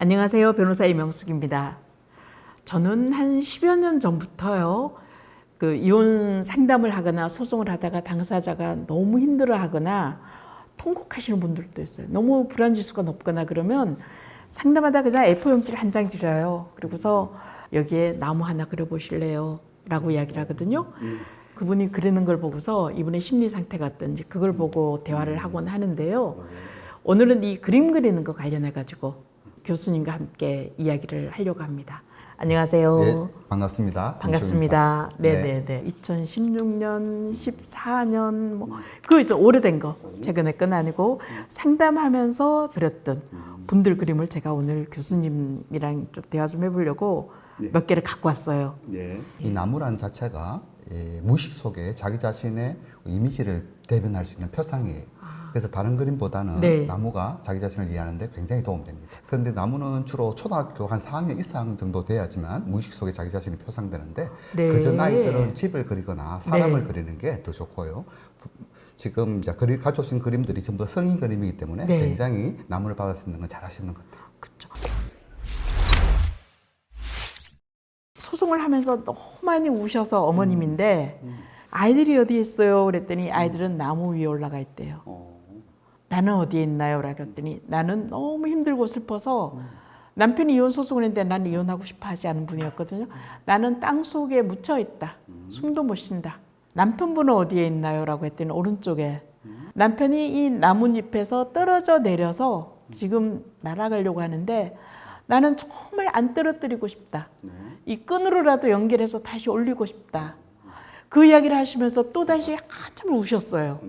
안녕하세요. 변호사 이명숙입니다. 저는 한 10여 년 전부터요. 이혼 상담을 하거나 소송을 하다가 당사자가 너무 힘들어 하거나 통곡하시는 분들도 있어요. 너무 불안 지수가 높거나 그러면 상담하다 그냥 A4 용지를 한 장 드려요. 그리고서 여기에 나무 하나 그려보실래요? 라고 이야기를 하거든요. 그분이 그리는 걸 보고서 이분의 심리 상태가 어떤지 그걸 보고 대화를 하곤 하는데요. 오늘은 이 그림 그리는 거 관련해 가지고 교수님과 함께 이야기를 하려고 합니다. 안녕하세요. 네, 반갑습니다. 반갑습니다. 네네네. 2016년, 14년 그거 이제 오래된 거 최근에 건 아니고 상담하면서 그렸던 분들 그림을 제가 오늘 교수님이랑 좀 대화 좀 해보려고 몇 개를 갖고 왔어요. 네. 이 나무란 자체가 무의식 속에 자기 자신의 이미지를 대변할 수 있는 표상이에요. 그래서 다른 그림보다는 네. 나무가 자기 자신을 이해하는데 굉장히 도움됩니다. 그런데 나무는 주로 초등학교 한 4학년 이상 정도 돼야지만 무의식 속에 자기 자신이 표상되는데 네. 그전 아이들은 집을 그리거나 사람을 네. 그리는 게 더 좋고요. 지금 이제 가져오신 그림들이 전부 다 성인 그림이기 때문에 네. 굉장히 나무를 받아 쓰는 건 잘하시는 것 같아요. 그렇죠. 소송을 하면서 너무 많이 우셔서 어머님인데 아이들이 어디 있어요? 그랬더니 아이들은 나무 위에 올라가 있대요. 나는 어디에 있나요? 라고 했더니 나는 너무 힘들고 슬퍼서 남편이 이혼 소송을 했는데 나는 이혼하고 싶어 하지 않은 분이었거든요. 나는 땅 속에 묻혀 있다. 숨도 못 쉰다. 남편분은 어디에 있나요? 라고 했더니 오른쪽에. 남편이 이 나뭇잎에서 떨어져 내려서 지금 날아가려고 하는데 나는 정말 안 떨어뜨리고 싶다. 이 끈으로라도 연결해서 다시 올리고 싶다. 그 이야기를 하시면서 또다시 한참 우셨어요.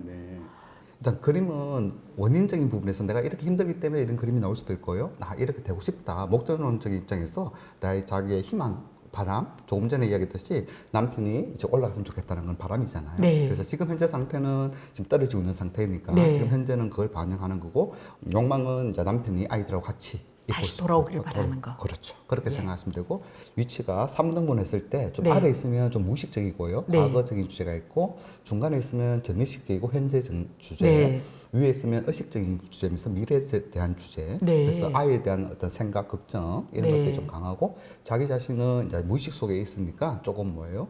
일단 그림은 원인적인 부분에서 내가 이렇게 힘들기 때문에 이런 그림이 나올 수도 있고요. 나 이렇게 되고 싶다. 목적론적인 입장에서 나의 자기의 희망, 바람, 조금 전에 이야기했듯이 남편이 이제 올라갔으면 좋겠다는 건 바람이잖아요. 네. 그래서 지금 현재 상태는 지금 떨어지고 있는 상태니까 네. 지금 현재는 그걸 반영하는 거고 욕망은 이제 남편이 아이들하고 같이 다시 돌아오길 바라는 거. 그렇죠. 그렇게 예. 생각하시면 되고 위치가 3등분 했을 때 좀 네. 아래 있으면 좀 무의식적이고요. 네. 과거적인 주제가 있고 중간에 있으면 전의식적이고 현재 주제 네. 위에 있으면 의식적인 주제면서 미래에 대한 주제 네. 그래서 아이에 대한 어떤 생각, 걱정 이런 네. 것들이 좀 강하고 자기 자신은 이제 무의식 속에 있으니까 조금 뭐예요?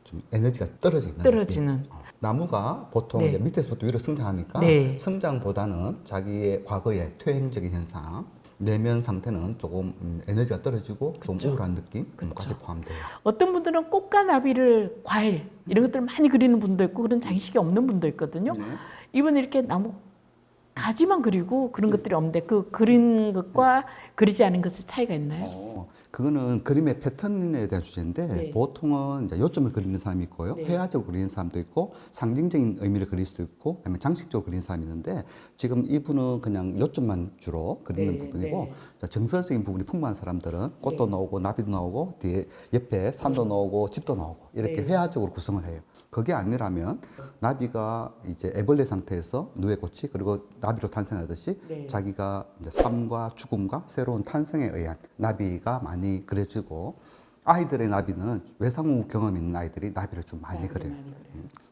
좀 에너지가 떨어지는 떨어지는. 느낌. 나무가 보통 네. 이제 밑에서부터 위로 성장하니까 네. 성장보다는 자기의 과거의 퇴행적인 현상 내면 상태는 조금 에너지가 떨어지고 좀 우울한 느낌까지 포함돼요. 어떤 분들은 꽃과 나비를 과일 이런 것들을 많이 그리는 분도 있고 그런 장식이 없는 분도 있거든요. 이분은 이렇게 나무 가지만 그리고 그런 것들이 없는데 그 그린 것과 그리지 않은 것의 차이가 있나요? 그거는 그림의 패턴에 대한 주제인데 네. 보통은 이제 요점을 그리는 사람이 있고요. 네. 회화적으로 그리는 사람도 있고 상징적인 의미를 그릴 수도 있고 아니면 장식적으로 그리는 사람이 있는데 지금 이분은 그냥 요점만 주로 그리는 네, 부분이고 네. 정서적인 부분이 풍부한 사람들은 꽃도 네. 나오고 나비도 나오고 뒤에 옆에 산도 나오고 집도 나오고 이렇게 네. 회화적으로 구성을 해요. 그게 아니라면 나비가 이제 애벌레 상태에서 누에꽃이 그리고 나비로 탄생하듯이 네. 자기가 이제 삶과 죽음과 새로운 탄생에 의한 나비가 많이 그려지고 아이들의 나비는 외상후 경험 있는 아이들이 나비를 좀 많이 그려요.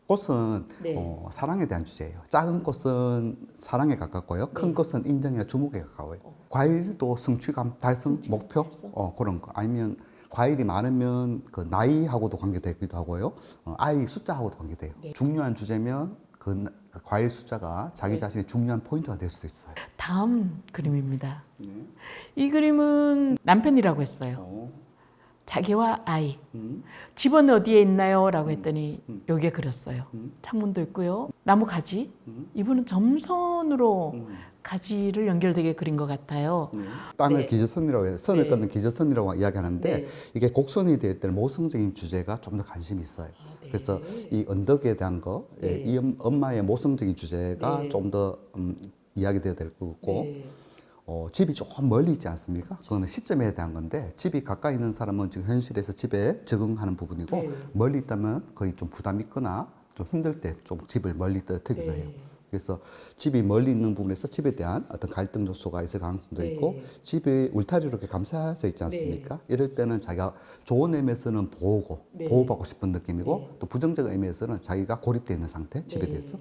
꽃은 네. 사랑에 대한 주제예요. 작은 꽃은 사랑에 가깝고요. 큰 꽃은 인정이나 주목에 가까워요. 과일도 성취감, 달성, 목표 그런 거 아니면 과일이 많으면 그 나이하고도 관계되기도 하고요. 아이 숫자하고도 관계돼요. 중요한 주제면 그 과일 숫자가 자기 자신의 중요한 포인트가 될 수도 있어요. 다음 그림입니다. 이 그림은 남편이라고 했어요. 자기와 아이. 집은 어디에 있나요? 라고 했더니 여기에 그렸어요. 창문도 있고요. 나무 가지. 이분은 점선으로 가지를 연결되게 그린 것 같아요. 땅을 네. 기저선이라고 해서 선을 네. 끊는 기저선이라고 이야기하는데 네. 이게 곡선이 될 때는 모성적인 주제가 좀 더 관심이 있어요. 네. 그래서 이 언덕에 대한 거, 네. 이 엄마의 모성적인 주제가 네. 좀 더 이야기되어야 될 것 같고 네. 집이 조금 멀리 있지 않습니까? 그거는 시점에 대한 건데 집이 가까이 있는 사람은 지금 현실에서 집에 적응하는 부분이고 네. 멀리 있다면 거의 좀 부담 있거나 좀 힘들 때 좀 집을 멀리 떨어뜨리기도 해요. 그래서 집이 멀리 있는 부분에서 집에 대한 어떤 갈등 요소가 있을 가능성도 네. 있고 집이 울타리로 이렇게 감싸져 있지 않습니까? 이럴 때는 자기가 좋은 의미에서는 보호받고 싶은 느낌이고 또 부정적 의미에서는 자기가 고립되어 있는 상태, 집에 대해서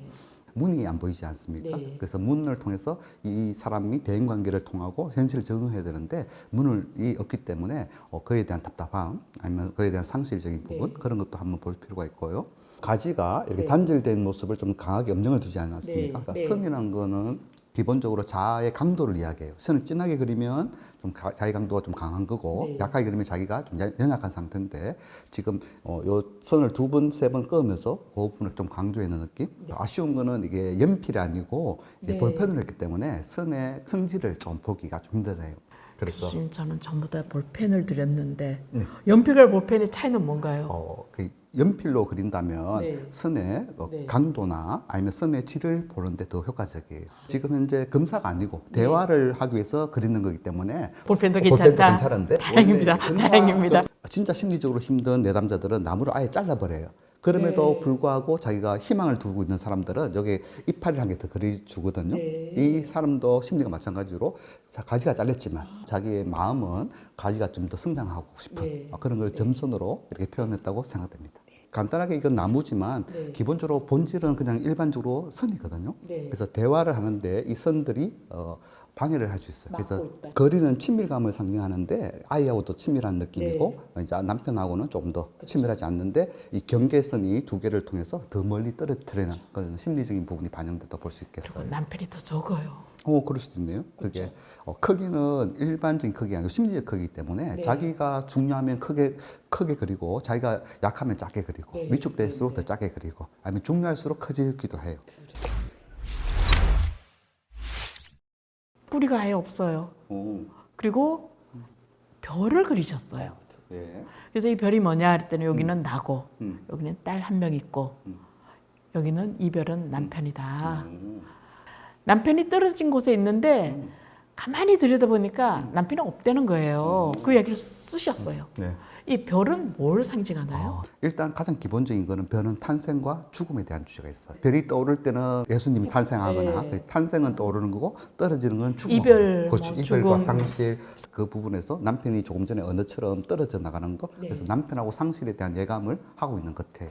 문이 안 보이지 않습니까? 네. 그래서 문을 통해서 이 사람이 대인관계를 통하고 현실을 적응해야 되는데 문이 없기 때문에 그에 대한 답답함 아니면 그에 대한 상실적인 부분 네. 그런 것도 한번 볼 필요가 있고요. 가지가 이렇게 네. 단절된 모습을 좀 강하게 엄정을 두지 않았습니까? 네. 그러니까 네. 선이라는 거는 기본적으로 자아의 강도를 이야기해요. 선을 진하게 그리면 좀 자기 강도가 좀 강한 거고 네. 약하게 그리면 자기가 좀 연약한 상태인데 지금 요 선을 두 번, 세 번 그으면서 그 부분을 좀 강조하는 느낌? 아쉬운 거는 이게 연필이 아니고 이게 네. 볼펜으로 했기 때문에 선의 성질을 좀 보기가 좀 힘드네요. 그래서 교수님 저는 전부 다 볼펜을 드렸는데 연필과 볼펜의 차이는 뭔가요? 그 연필로 그린다면 네. 선의 네. 강도나 아니면 선의 질을 보는데 더 효과적이에요. 지금 현재 검사가 아니고 대화를 하기 위해서 그리는 거기 때문에 볼펜도 볼펜도 괜찮다. 괜찮은데 다행입니다. 원래 검사- 다행입니다. 진짜 심리적으로 힘든 내담자들은 나무를 아예 잘라버려요. 그럼에도 네. 불구하고 자기가 희망을 두고 있는 사람들은 여기 이파리를 한 개 더 그려주거든요. 네. 이 사람도 심리가 마찬가지로 가지가 잘렸지만 자기의 마음은 가지가 좀 더 성장하고 싶은 네. 그런 걸 점선으로 이렇게 표현했다고 생각됩니다. 간단하게 이건 나무지만 네. 기본적으로 본질은 그냥 일반적으로 선이거든요. 네. 그래서 대화를 하는데 이 선들이 방해를 할 수 있어요. 막고 그래서 있다. 거리는 친밀감을 상징하는데 아이하고도 친밀한 느낌이고 이제 남편하고는 조금 더 친밀하지 않는데 이 경계선이 두 개를 통해서 더 멀리 떨어뜨리는 그런 심리적인 부분이 반영됐다 볼 수 그리고 있겠어요. 남편이 더 적어요. 그럴 수도 있네요. 그게 크기는 일반적인 크기 아니고 심리적 크기이기 때문에 네. 자기가 중요하면 크게 그리고 자기가 약하면 작게 그리고 네. 위축될수록 더 작게 그리고 아니면 중요할수록 커지기도 해요. 뿌리가 아예 없어요. 오. 그리고 별을 그리셨어요. 예. 그래서 이 별이 뭐냐 했더니 여기는 나고 음. 여기는 딸 한 명 있고 여기는 이 별은 남편이다. 남편이 떨어진 곳에 있는데 가만히 들여다보니까 남편이 없다는 거예요. 그 이야기를 쓰셨어요. 네. 이 별은 뭘 상징하나요? 일단 가장 기본적인 거는 별은 탄생과 죽음에 대한 주제가 있어요. 별이 떠오를 때는 예수님이 탄생하거나 네. 그 탄생은 떠오르는 거고 떨어지는 건 죽음. 이별, 그렇죠. 뭐 이별과 죽음. 상실 그 부분에서 남편이 조금 전에 언어처럼 떨어져 나가는 거. 네. 그래서 남편하고 상실에 대한 예감을 하고 있는 것 같아요.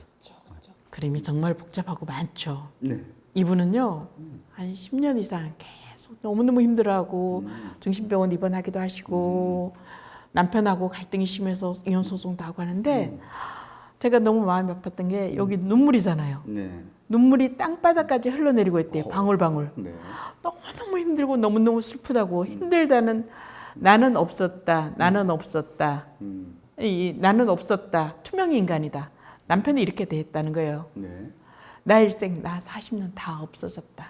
그림이 정말 복잡하고 많죠. 네. 이분은요 한 10년 이상 계속 너무너무 힘들어하고 정신병원 입원하기도 하시고 남편하고 갈등이 심해서 이혼 소송도 하고 하는데 제가 너무 마음이 아팠던 게 여기 눈물이잖아요. 네. 눈물이 땅바닥까지 흘러내리고 있대요. 방울방울. 네. 너무너무 힘들고 너무너무 슬프다고 힘들다는 나는 없었다. 나는 없었다. 이 나는 없었다. 투명의 인간이다. 남편이 이렇게 대했다는 거예요. 네. 나 일생 나 40년 다 없어졌다.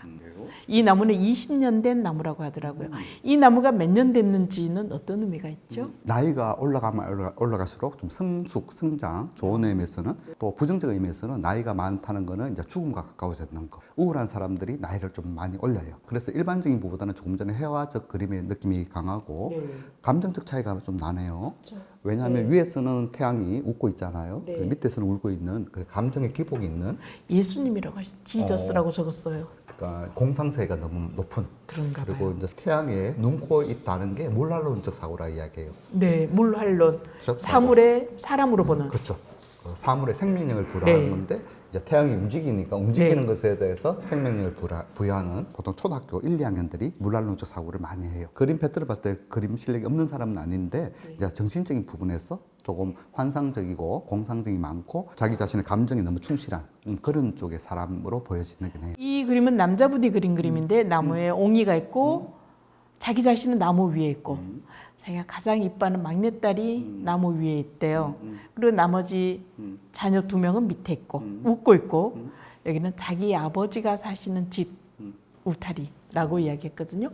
이 나무는 20년 된 나무라고 하더라고요. 이 나무가 몇 년 됐는지는 어떤 의미가 있죠? 나이가 올라가면 올라갈수록 좀 성숙, 성장, 좋은 의미에서는 또 부정적 의미에서는 나이가 많다는 거는 이제 죽음과 가까워졌는 거. 우울한 사람들이 나이를 좀 많이 올려요. 그래서 일반적인 부보다는 조금 전에 회화적 그림의 느낌이 강하고 감정적 차이가 좀 나네요. 왜냐하면 위에서는 태양이 웃고 있잖아요. 네. 밑에서는 울고 있는 그 감정의 기복이 있는 예수님이라고 하시 지저스라고 적었어요. 그러니까 공상세가 너무 높은 그런가 봐요. 그리고 이제 태양에 눈, 코, 입 다는 게 물난론적 사고라 이야기해요. 네, 물환론. 그렇죠? 사물의 사람으로 보는. 그렇죠. 사물의 생명력을 부여하는 네. 건데 이제 태양이 움직이니까 움직이는 것에 대해서 생명력을 부여하는 보통 초등학교 1, 2학년들이 물난론적 사고를 많이 해요. 그림 패턴을 봤을 때 그림 실력이 없는 사람은 아닌데 이제 정신적인 부분에서 조금 환상적이고 공상적이 많고 자기 자신의 감정에 너무 충실한 그런 쪽의 사람으로 보여지는 게 해요. 이 그림은 남자분이 그린 그림인데 나무에 옹이가 있고 자기 자신은 나무 위에 있고 자기가 가장 이뻐하는 막내딸이 나무 위에 있대요. 그리고 나머지 자녀 2명은 밑에 있고 웃고 있고 여기는 자기 아버지가 사시는 집 울타리라고 이야기했거든요.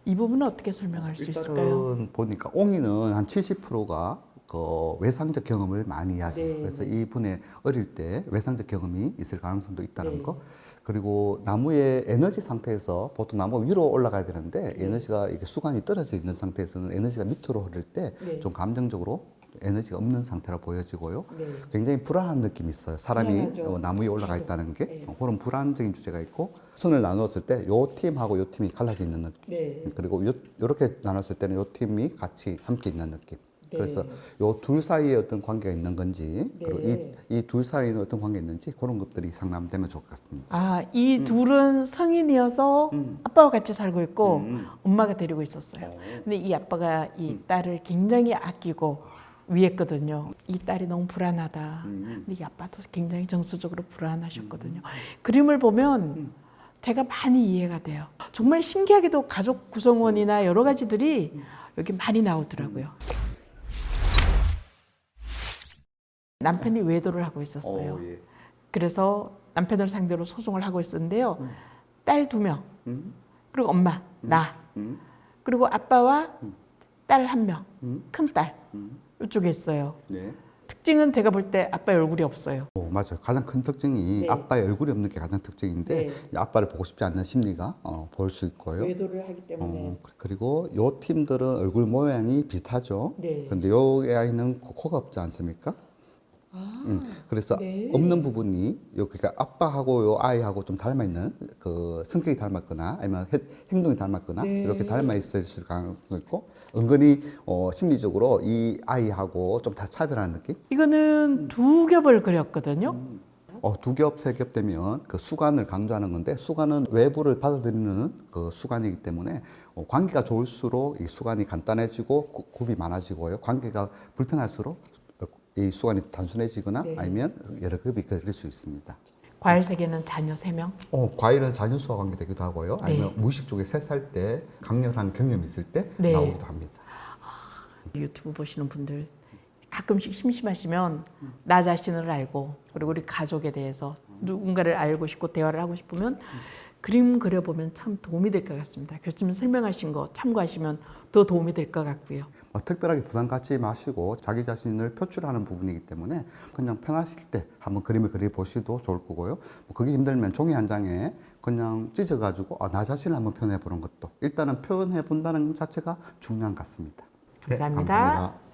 이 부분은 어떻게 설명할 수 있을까요? 일단은 보니까 옹이는 한 70%가 그 외상적 경험을 많이 이야기해요. 네. 그래서 이분의 어릴 때 외상적 경험이 있을 가능성도 있다는 네. 거. 그리고 나무의 에너지 상태에서 보통 나무 위로 올라가야 되는데 에너지가 이렇게 수간이 떨어져 있는 상태에서는 에너지가 밑으로 흐를 때 좀 네. 감정적으로 에너지가 없는 상태라 보여지고요. 네. 굉장히 불안한 느낌이 있어요. 사람이 불안하죠. 나무 위에 올라가 있다는 게 네. 그런 불안적인 주제가 있고 선을 나눴을 때 요 팀하고 요 팀이 갈라져 있는 느낌. 네. 그리고 요렇게 나눴을 때는 요 팀이 같이 함께 있는 느낌. 그래서 요 둘 사이에 어떤 관계가 있는 건지 그리고 이 둘 사이에는 어떤 관계가 있는지 그런 것들이 상담되면 좋을 것 같습니다. 아, 이 둘은 성인이어서 아빠와 같이 살고 있고 엄마가 데리고 있었어요. 근데 이 아빠가 이 딸을 굉장히 아끼고 위했거든요. 이 딸이 너무 불안하다. 근데 이 아빠도 굉장히 정서적으로 불안하셨거든요. 그림을 보면 제가 많이 이해가 돼요. 정말 신기하게도 가족 구성원이나 여러 가지들이 여기 많이 나오더라고요. 남편이 외도를 하고 있었어요. 그래서 남편을 상대로 소송을 하고 있었는데요. 딸 2명, 그리고 엄마, 나, 그리고 아빠와 딸 1명, 큰 딸, 이쪽에 있어요. 네. 특징은 제가 볼 때 아빠의 얼굴이 없어요. 맞아요. 가장 큰 특징이 아빠의 얼굴이 없는 게 가장 특징인데 이 아빠를 보고 싶지 않는 심리가 보일 수 있고요. 외도를 하기 때문에. 그리고 요 팀들은 얼굴 모양이 비슷하죠. 네. 근데 요 아이는 코가 없지 않습니까? 그래서 없는 부분이 그러니까 아빠하고 요 아이하고 좀 닮아 있는 그 성격이 닮았거나 아니면 행동이 닮았거나 이렇게 닮아 있을 가능성이 있고 은근히 심리적으로 이 아이하고 좀 다 차별하는 느낌? 이거는 2겹을 그렸거든요. 2겹, 3겹 되면 그 수관을 강조하는 건데 수관은 외부를 받아들이는 그 수관이기 때문에 관계가 좋을수록 이 수관이 간단해지고 굽이 많아지고요. 관계가 불편할수록 이 수관이 단순해지거나 아니면 여러 급이 그릴 수 있습니다. 과일 세계는 자녀 3명. 과일은 자녀 수와 관계되기도 하고요. 아니면 무의식 쪽에 새 살 때 강렬한 경험이 있을 때 나오기도 합니다. 유튜브 보시는 분들 가끔씩 심심하시면 나 자신을 알고 그리고 우리 가족에 대해서 누군가를 알고 싶고 대화를 하고 싶으면 그림 그려보면 참 도움이 될 것 같습니다. 교수님 설명하신 거 참고하시면 더 도움이 될 것 같고요. 특별하게 부담 갖지 마시고 자기 자신을 표출하는 부분이기 때문에 그냥 편하실 때 한번 그림을 그려보셔도 좋을 거고요. 그게 힘들면 종이 한 장에 그냥 찢어가지고 나 자신을 한번 표현해 보는 것도 일단은 표현해 본다는 자체가 중요한 것 같습니다. 감사합니다. 네, 감사합니다.